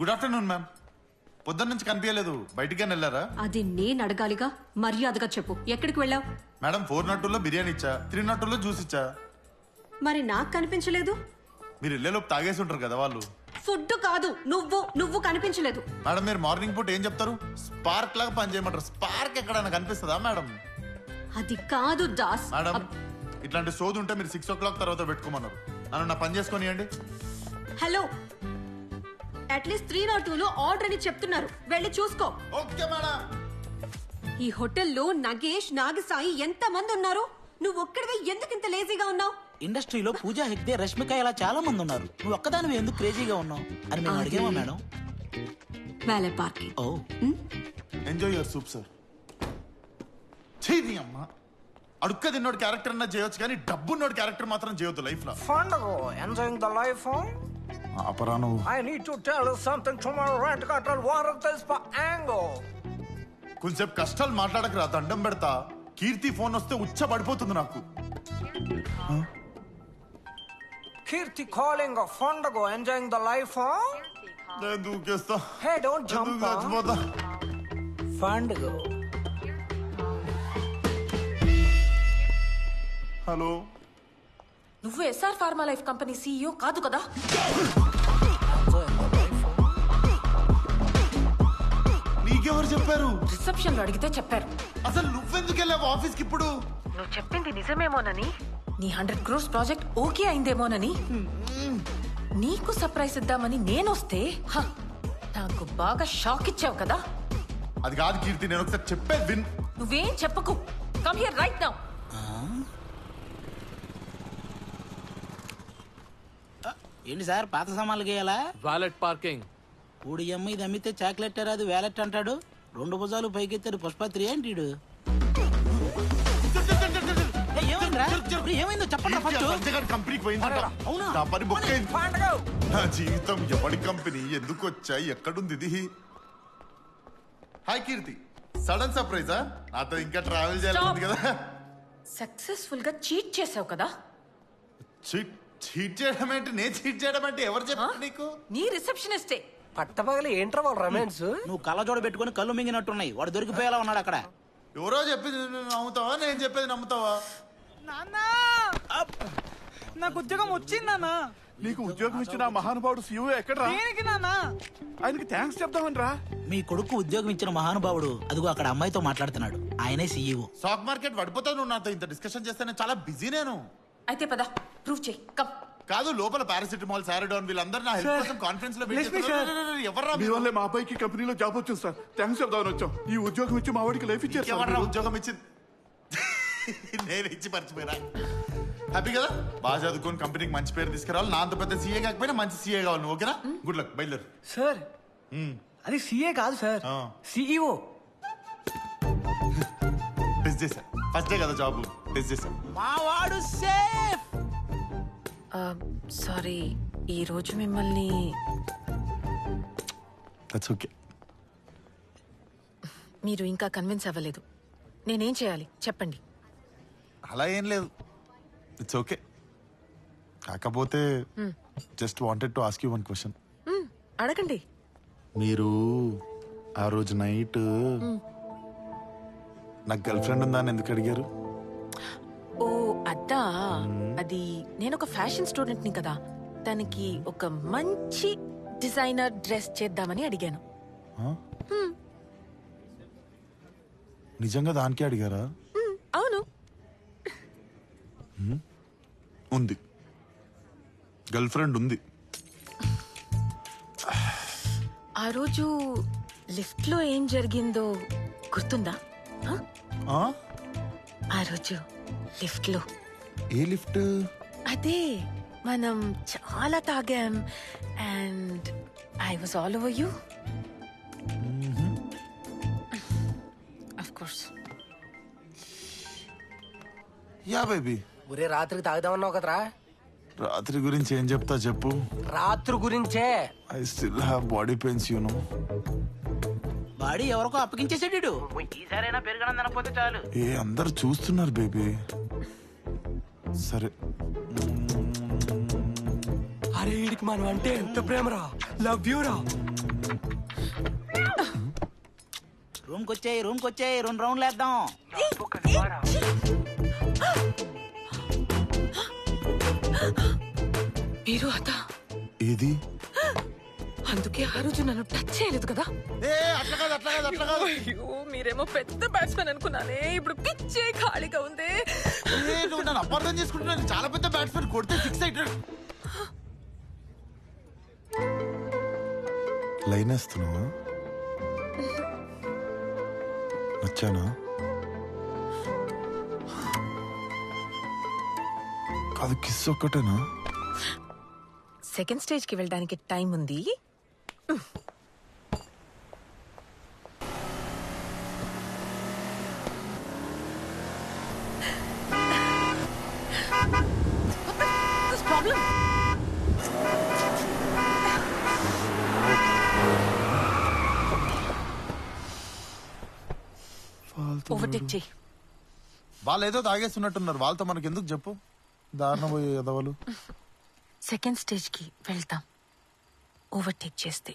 Good afternoon ma'am. పొద్దున్న నుంచి కనిపించలేదు, బయటికి వెళ్ళారా? అది నేను అడగాలిగా, మర్యాదగా చెప్పు. ఎక్కడికి వెళ్ళావు? మేడం 402లో బిర్యానీ ఇచ్చా, 302లో జ్యూస్ ఇచ్చా. మరి నాకు కనిపించలేదు. మీరు వెళ్ళేలోపు తాగేసి ఉంటారు కదా వాళ్ళు. ఫుడ్ కాదు, నువ్వు కనిపించలేదు. మేడం మీరు మార్నింగ్ పూట ఏం చెప్తారు? స్పార్క్ లాగా పని చేయమంటారు. స్పార్క్ ఎక్కడైనా కనిపిస్తుందా మేడం? అది కాదు దాస్. మేడం ఇట్లాంటి సోది ఉంటే మీరు 6 o'clock తర్వాత పెట్టుకోమన్నారు. నన్ను నా పని చేసుకొనియండి. హలో, అట్లీస్ట్ 302లో ఆర్డర్ అని చెప్తున్నారు, వెళ్ళి చూసుకో. Okay madam. ఈ హోటల్లో నగేష్, నాగసాయి ఎంత మంది ఉన్నారు? నువ్వు ఒక్కడివే ఎందుకు ఇంత లేజీగా ఉన్నావు? ఇండస్ట్రీలో పూజా హెగ్డే, రష్మిక ఇలా చాలా మంది ఉన్నారు. నువ్వు ఒక్కదానివి ఎందుకు క్రేజీగా ఉన్నావు అని మేము అడిగామా madam? Valet parking. Oh enjoy your soup sir. చెయ్యి అమ్మ. అడుక్క తిన్నోడు క్యారెక్టర్ అన్నా చేయొచ్చు, కానీ డబ్బున్నోడు క్యారెక్టర్ మాత్రం చేయొద్దు లైఫ్ లో. Fandango, enjoying the life, huh? అపరాను. I need to tell you something to my rent control water this for angle. కొంచెం కష్టాలు మాట్లాడకరా, దండం పెడతా. కీర్తి ఫోన్ వస్తే ఉచ్చ పడిపోతుంది నాకు. Kirti calling a Fandango, enjoying the life, huh? నేను దూకేస్తా. Hey, don't jump, huh? చచ్చిపోతా. Fandango. హలో, నువ్వు SR pharma life company CEO కాదు కదా? నీకెవరు చెప్పారు? రిసెప్షన్ లో అడిగితే చెప్పారు. అసలు నువ్వెందుకు వెళ్ళావు ఆఫీస్ కి ఇప్పుడు? నువ్వు చెప్పింది నిజమేమోనని, నీ 100 crores ప్రాజెక్ట్ ఓకే అయిందేమోనని, నీకు సర్ప్రైజ్ ఇద్దామని నేనొస్తే నాకు బాగా షాక్ ఇచ్చావు కదా. అది కాదు కీర్తి, నేను ఒకసారి చెప్పేది విన్. నువ్వేం చెప్పకు. Come here right now. ఏంటి సార్, పాత సామాన్లు గేయాలా? Valet parking. ఊడి అమ్మ ఇది అమ్మితే చాక్లెట్ రాదు, వ్యాలెట్ అంటాడు. 2 భుజాలు పైకెత్తాడు పుష్పత్రి ఏంటిడు? ఏమైందో చెప్పండి ఫస్ట్. కంపెనీకి పోయిందట. అవునా? నా పని బుక్ అయింది. Fandango. నా జీవితం ఎవడి కంపెనీ, ఎందుకు వచ్చాయి, ఎక్కడుంది ఇది? హాయ్ కీర్తి, సడన్ సర్ప్రైజా? నాతో ఇంకా ట్రావెల్ చేయాలి కదా. సక్సెస్ఫుల్ గా చీట్ చేసావు కదా. చీట్ చేయడం ఏంటి? నేను చీట్ చేయడం అంటే ఎవరు చెప్పారు నీకు? నీ రిసెప్షనిస్టే. పట్టపగలి ఏంట్రా వాళ్ళ రొమాన్స్? నువ్వు కళ్ళజోడ పెట్టుకుని కళ్ళు మింగినట్టున్నాయి. వాడు దొరికిపోయేలా ఉన్నాడు అక్కడ. ఎవరో చెప్పింది నమ్ముతావా, నేను చెప్పేది నమ్ముతావా? నాకు ఉద్యోగం వచ్చిందన్నా. నీకు ఉద్యోగం ఇచ్చిన మహానుభావుడు సీఈఓ ఎక్కడరా? దేనికి నాన్నా? ఆయనకి థ్యాంక్స్ చెప్దామని రా. మీ కొడుకు ఉద్యోగం ఇచ్చిన మహానుభావుడు అదిగో అక్కడ అమ్మాయితో మాట్లాడుతున్నాడు. ఆయనే సీఈఓ. స్టాక్ మార్కెట్ పడిపోతావు నువ్వు నాతో ఇంత డిస్కషన్ చేస్తే. నేను చాలా బిజీ. నేను అయితే పద, ప్రూవ్ చేయి. కమ్. కాదు, లోపల పారాసిటమాల్, సారడోన్ వీళ్ళందరూ నా హెల్ప్ కోసం కాన్ఫరెన్స్ లో ఎవర్రా మీ వల్లే మా అబ్బాయికి కంపెనీలో జాబ్ వచ్చింది సార్. థ్యాంక్స్ చెప్దామని వచ్చాం. ఈ ఉద్యోగం ఇచ్చి మా వాడికి లైఫ్ ఇచ్చారు. ఎవర్రా ఉద్యోగం ఇచ్చింది? నేను ఇచ్చి మర్చిపోయినా. హ్యాపీ కదా? బాగా చదువుకొని కంపెనీకి మంచి పేరు తీసుకురావాలి. నా అంత పెద్ద సీఏ కాకపోయినా మంచి సీఏ కావాలి నువ్వు. ఓకేనా? గుడ్ లక్, బయలుదేరు. సార్ అది సీఏ కాదు సార్, సిఇఓ. టెస్ట్ చేశా, ఫస్ట్ డే కదా జాబ్, టెస్ట్ చేశా. మా వాడు సేఫ్. సారీ, ఈ రోజు మిమ్మల్ని దట్స్ ఓకే. మీరు ఇంకా కన్విన్స్ అవ్వలేదు. నేనేం చేయాలి చెప్పండి. అలా ఏం లేదు, ఇట్స్ ఓకే. కాకపోతే just wanted to ask you one question. అడగండి. మీరు ఆ రోజు నైట్ నాకు గర్ల్ ఫ్రెండ్ ఉందా అని ఎందుకు అడిగారు? ఓ అద్దా, అది నేను ఒక ఫ్యాషన్ స్టూడెంట్ ని కదా, తనకి ఒక మంచి డిజైనర్ డ్రెస్ చేద్దామని అడిగాను. నిజంగా దానికే అడిగారా? అవును. ఉంది, గర్ల్ ఫ్రెండ్ ఉంది. ఆ రోజు లిఫ్ట్ లో ఏం జరిగిందో గుర్తుందా? ఆ రోజు లిఫ్ట్ లో. ఏ లిఫ్ట్? అదే, మనం చాలా తాగాం and I was all over you. Of course. Yeah baby. ఒరే రాత్రికి తాగుదామన్నావు కదరా? రాత్రి గురించి ఏం చెప్తా చెప్పు. రాత్రి గురించే. I still have body pains you know. Body ఎవరికో అప్పగించేసాడు. ఈసారైనా పెరగడం తినకపోతే చాలు. ఏ అందరు చూస్తున్నారు బేబీ. సరే. అరే వీడికి మనం అంటే ఎంత ప్రేమరా, లవ్ యూ రా. రూమ్ కొచ్చాయి 2 రౌండ్లు వేద్దాం. మీరు అదా ఏది అందుకే ఆ రోజు నన్ను టచ్ చేయలేదు కదా. అట్లా కాదు అయ్యో మీరేమో పెద్ద బ్యాట్స్మెన్ అనుకున్నానే, ఇప్పుడు పిచ్చే ఖాళీగా ఉంది. నువ్వు నన్ను అపార్థం చేసుకుంటున్నాను. చాలా పెద్ద బ్యాట్స్మెన్, కొడితే 6 అవుతాడు. లైన్ వేస్తున్నావా? నచ్చానా? కాదు, కిస్ ఒక్కటేనా? సెకండ్ స్టేజ్ కి వెళ్ళడానికి టైం ఉంది. ఓవర్టేక్ చేయి. వాళ్ళు ఏదో తాగేస్తున్నట్టున్నారు. వాళ్ళతో మనకి ఎందుకు చెప్పు? దారుణ పోయే ఎదవలు. సెకండ్ స్టేజ్ కి వెళ్తాం ఓవర్టేక్ చేస్తే.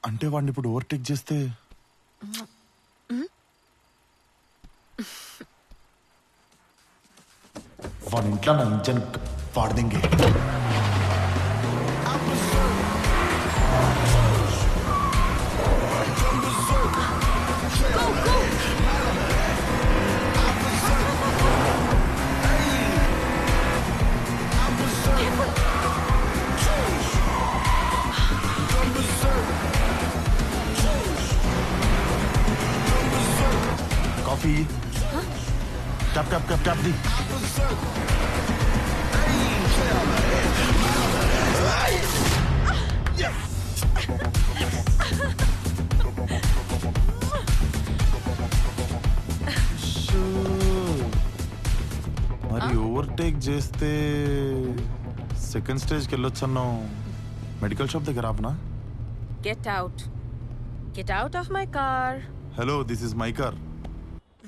అంటే వాడిని ఇప్పుడు ఓవర్టేక్ చేస్తే వాడి ఇంట్లో నా ఇంజన్ పాడదింగే. కాఫీ టప్ ది. మరి ఓవర్టేక్ చేస్తే సెకండ్ స్టేజ్కి వెళ్ళొచ్చు అన్నావు. మెడికల్ షాప్ దగ్గర ఆపనా? Get out of my car. Hello, this is my car.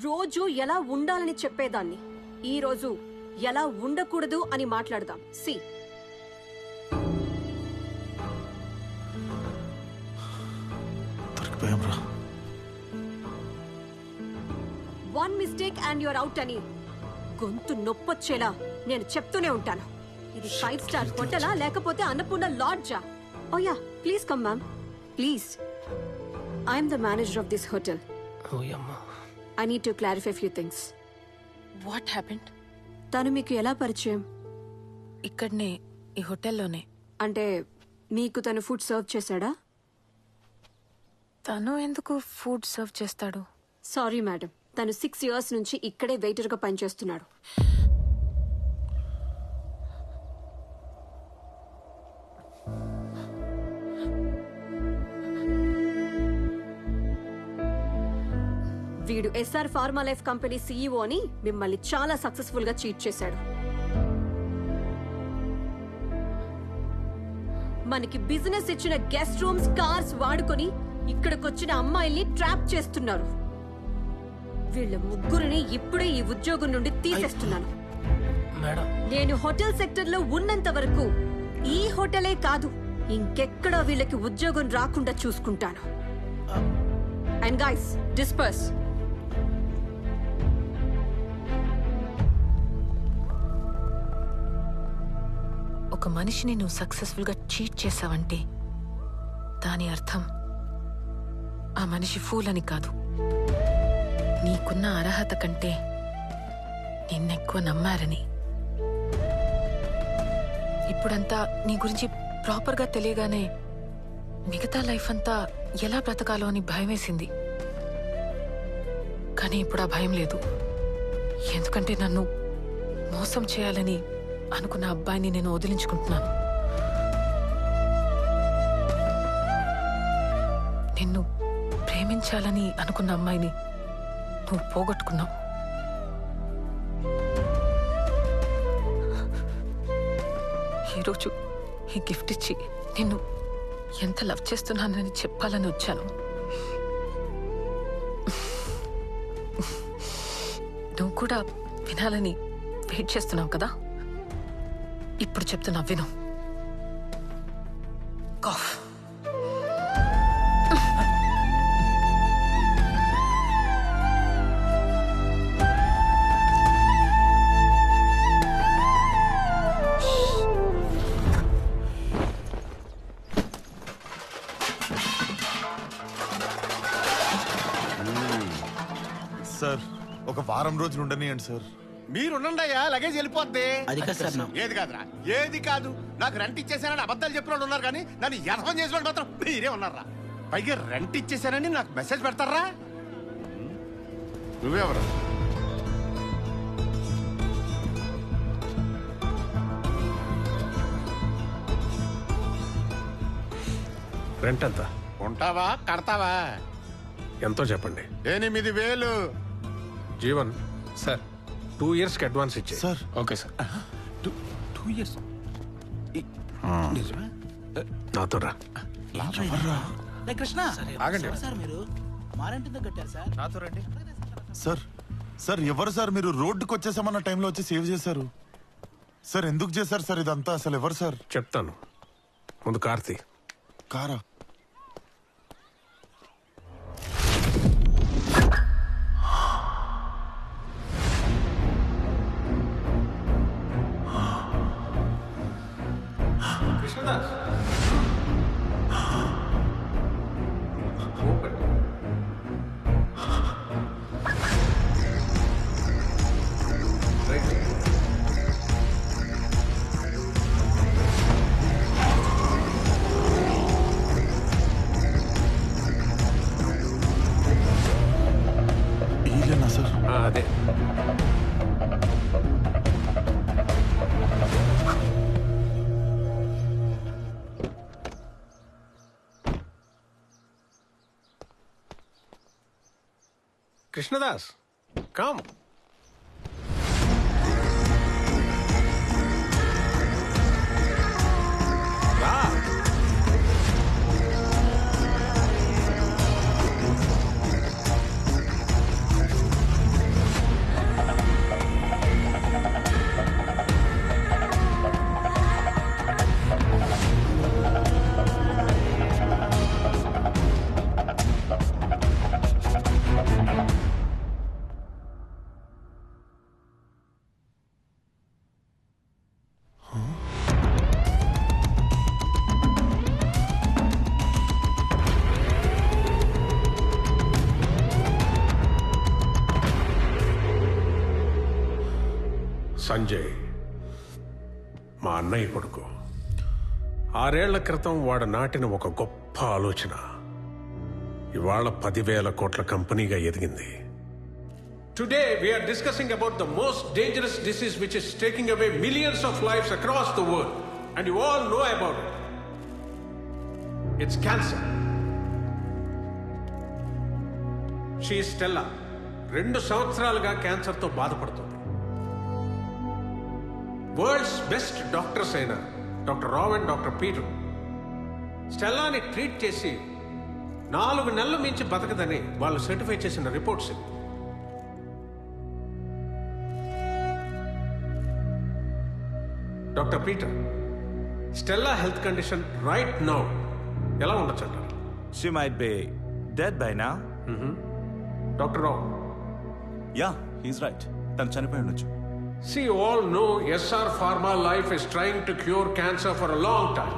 రోజు ఎలా ఉండాలని చెప్పేదాన్ని, ఈ రోజు ఎలా ఉండకూడదు అని మాట్లాడదాం. సి దొరికిపోయాంరా. 1 మిస్టేక్ అండ్ యూర్ అవుట్ అని గొంతు నొప్పొచ్చేలా నేను చెప్తూనే ఉంటాను. ఇది 5 స్టార్ హోటలా లేకపోతే అన్నపూర్ణ లాడ్జా? Oh yeah, please come ma'am, please. I'm the manager of this hotel. I need to clarify few things. What happened? తను మీకు ఎలా పరిచయం? ఇక్కడనే, ఈ హోటల్లోనే. అంటే మీకు తను ఫుడ్ సర్వ్ చేశాడా? తను ఎందుకు ఫుడ్ సర్వ్ చేస్తాడు? సారీ మేడం, తను 6 years నుంచి ఇక్కడే వెయిటర్ గా పనిచేస్తున్నాడు. వీడు SR pharma life company CEO అని మిమ్మల్ని చాలా సక్సెస్ఫుల్ గా చీట్ చేశాడు. మనకి బిజినెస్ ఇచ్చిన గెస్ట్ రూమ్స్, కార్స్ వాడుకొని ఇక్కడికొచ్చిన అమ్మాయిల్ని ట్రాప్ చేస్తున్నారు. వీళ్ళ ముగ్గురిని ఇప్పుడే ఈ ఉద్యోగం నుండి తీసేస్తున్నాను. నేను హోటల్ సెక్టర్ లో ఉన్నంత వరకు ఈ హోటలే కాదు, ఇంకెక్కడా వీళ్ళకి ఉద్యోగం రాకుండా చూసుకుంటాను. And guys, disperse. ఒక మనిషిని నువ్వు సక్సెస్ఫుల్ గా చీట్ చేసావంటే దాని అర్థం ఆ మనిషి ఫూల్ అని కాదు. నీకున్న అర్హత కంటే నిన్నెక్కువ నమ్మారని. ఇప్పుడంతా నీ గురించి ప్రాపర్ గా తెలియగానే మిగతా లైఫ్ అంతా ఎలా బ్రతకాలో అని భయం వేసింది. కానీ ఇప్పుడు ఆ భయం లేదు. ఎందుకంటే నన్ను మోసం చేయాలని అనుకున్న అబ్బాయిని నేను వదిలించుకుంటున్నాను. నిన్ను ప్రేమించాలని అనుకున్న అమ్మాయిని నువ్వు పోగొట్టుకున్నావు. ఈరోజు ఈ గిఫ్ట్ ఇచ్చి నిన్ను ఎంత లవ్ చేస్తున్నానని చెప్పాలని వచ్చాను. నువ్వు కూడా వినాలని వెయిట్ చేస్తున్నావు కదా? ఇప్పుడు చెప్తున్నా, విను. కాఫ్. సార్ ఒక వారం రోజులు ఉండనియండి సార్. మీరుండయ్యా, లగేజ్ వెళ్ళిపోద్ది. అది కాదు సార్ ఏది కాదురా, ఏది కాదు. నాకు రెంట్ ఇచ్చేసానని అబద్ధాలు చెప్పిన ఉన్నారు కానీ నన్ను యథవం చేసిన మాత్రం మీరే ఉన్నారా. పైగా రెంట్ ఇచ్చేసానని నాకు మెసేజ్ పెడతారా? నువ్వెవరు? రెంట్ ఎంత? ఉంటావా కడతావా? ఎంతో చెప్పండి. 8,000. జీవన్ సార్ 2 years కి అడ్వాన్స్ ఇచ్చే. Sir okay sir. 2 years నాతో రా. కృష్ణ ఆగండి. సార్ మీరు మారంటిందో కట్టారు సార్. నాతో రండి. సార్ సార్ ఎవరు సార్ మీరు? రోడ్డుకి వచ్చేసామన్న టైంలో వచ్చి సేవ్ చేశారు సార్. ఎందుకు చేశారు సార్ ఇదంతా? అసలు ఎవరు సార్? చెప్తాను, ముందు కార్తీ. కారా? కృష్ణదాస్ ఈయన సార్? అదే. కృష్ణదాస్ కమ్. రా. సంజయ్ మా అన్నయ్య కొడుకు. 6 ఏళ్ల క్రితం వాడు నాటిన ఒక గొప్ప ఆలోచన ఇవాళ 10,000 కోట్ల కంపెనీగా ఎదిగింది. Today we're discussing about the most dangerous disease which is taking away millions of lifes across the world and you all know about it. It's cancer. She Stella 2 సంవత్సరాలుగా క్యాన్సర్తో బాధపడుతుంది. వరల్డ్స్ బెస్ట్ డాక్టర్స్ అయిన doctor Rao and doctor Peter స్టెల్లాని treat చేసి 4 నెలలు మించి బతకదని వాళ్ళు సర్టిఫై చేసిన reports. Doctor Peter, Stella health condition right now ఎలా ఉండొచ్చు అంటారు? She might be dead by now. Doctor Rao. Yeah, he's right. తను చనిపోయి ఉండొచ్చు. See, all know SR Pharma Life is trying to cure cancer for a long time.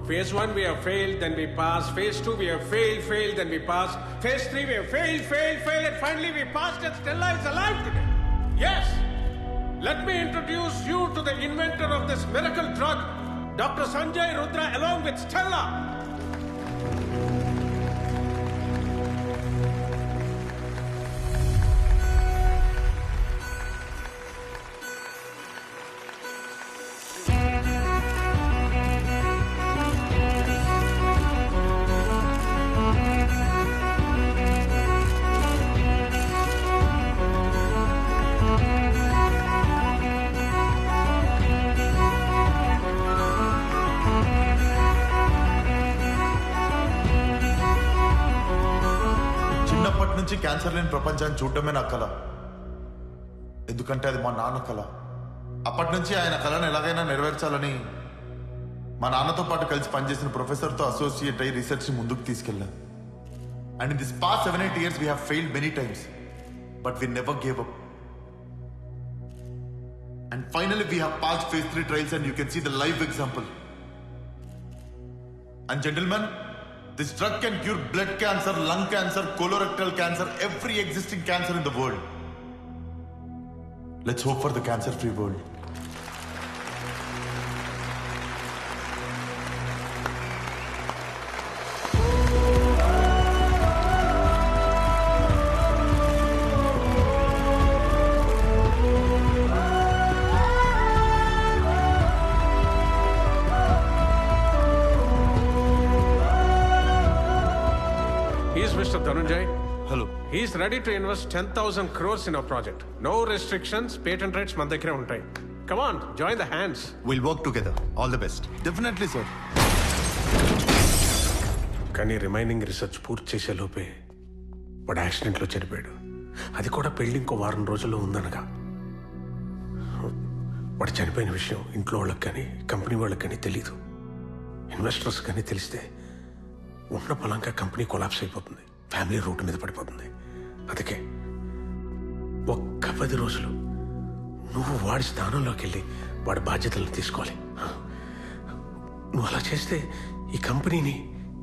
Phase 1 we have failed, then we pass. Phase 2 we have failed, then we pass. Phase 3 we have failed, and finally we passed and Stella is alive today. Yes! Let me introduce you to the inventor of this miracle drug, Dr. Sanjay Rudra, along with Stella. నుంచి cancer లేని ప్రపంచాన్ని చూడటమే నా కళ. ఎందుకంటే అది మా నాన్న కళ. అప్పటి నుంచి ఆయన కళను ఎలాగైనా నెరవేర్చాలని మా నాన్నతో పాటు కలిసి పనిచేసిన ప్రొఫెసర్తో అసోసియేట్ అయ్యి రీసెర్చ్ ముందుకు తీసుకెళ్ళా. And in this past 7-8 years we have failed many times, but we never gave up. And finally we have passed phase 3 trials and you can see the live example. And gentlemen, This drug can cure blood cancer, lung cancer, colorectal cancer, every existing cancer in the world. Let's hope for the cancer-free world. He's Mr. Dhananjay. Hello He's ready to invest 10,000 crores in our project. No restrictions, patent rights మన దగ్గరే ఉంటాయి. Come on, join the hands. Will work together. All the best. Definitely, sir. కానీ remaining research పూర్తి చేసే లోపే వాడు యాక్సిడెంట్లో చనిపోయాడు. అది కూడా పెళ్లి ఇంకో వారం రోజుల్లో ఉందనగా. వాడు చనిపోయిన విషయం ఇంట్లో వాళ్ళకి కానీ కంపెనీ వాళ్ళకి కానీ తెలీదు. ఇన్వెస్టర్స్ కానీ తెలిస్తే ఉన్న పొలంగా కంపెనీ కొలాప్స్ అయిపోతుంది, ఫ్యామిలీ రూట్ మీద పడిపోతుంది. అందుకే ఒక్క 10 రోజులు నువ్వు వాడి స్థానంలోకి వెళ్ళి వాడి బాధ్యతలను తీసుకోవాలి. నువ్వు అలా చేస్తే ఈ కంపెనీని,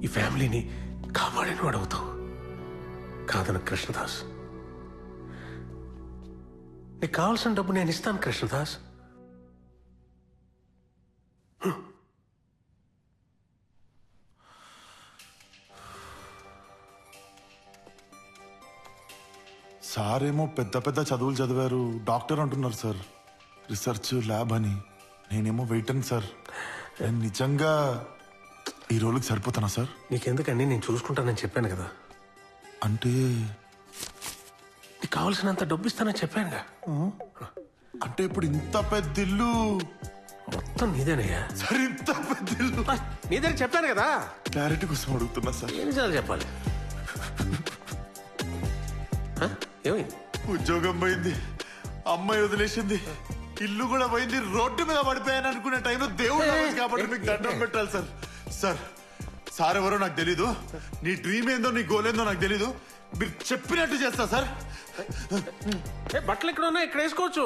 ఈ ఫ్యామిలీని కాపాడిన వాడు అవుతావు. కాదన కృష్ణదాస్, నీకు కావాల్సిన డబ్బు నేను ఇస్తాను కృష్ణదాస్. సార్ ఏమో పెద్ద పెద్ద చదువులు చదివారు, డాక్టర్ అంటున్నారు సార్, రీసెర్చ్ ల్యాబ్ అని. నేనేమో వెయిటన్ సార్. నేను నిజంగా ఈ రోజుకి సరిపోతానా సార్? నీకెందుకని, నేను చూసుకుంటానని చెప్పాను కదా. అంటే నీకు కావాల్సినంత డబ్బు ఇస్తానని చెప్పానుగా. అంటే ఇప్పుడు ఇంత పెద్ద ఇల్లు మొత్తం నీదేనయ్యా. సార్, ఇంత పెద్ద ఇల్లు నీదని చెప్పాను కదా. క్లారిటీ కోసం అడుగుతున్నా సార్. ఎన్నిసార్లు చెప్పాలి? ఏమైంది? ఉద్యోగం పోయింది, అమ్మాయి వదిలేసింది, ఇల్లు కూడా పోయింది, రోడ్డు మీద పడిపోయాను అనుకునే టైంలో దేవుడు నమ్మకం కాబట్టి మీకు దండం పెట్టాలి సార్. సార్, సార్ ఎవరో నాకు తెలీదు, నీ డ్రీమ్ ఏందో నీ గోల్ ఏందో నాకు తెలీదు, మీరు చెప్పినట్టు చేస్తా సార్. బట్టలు ఎక్కడ ఉన్నాయి, ఇక్కడ వేసుకోవచ్చు.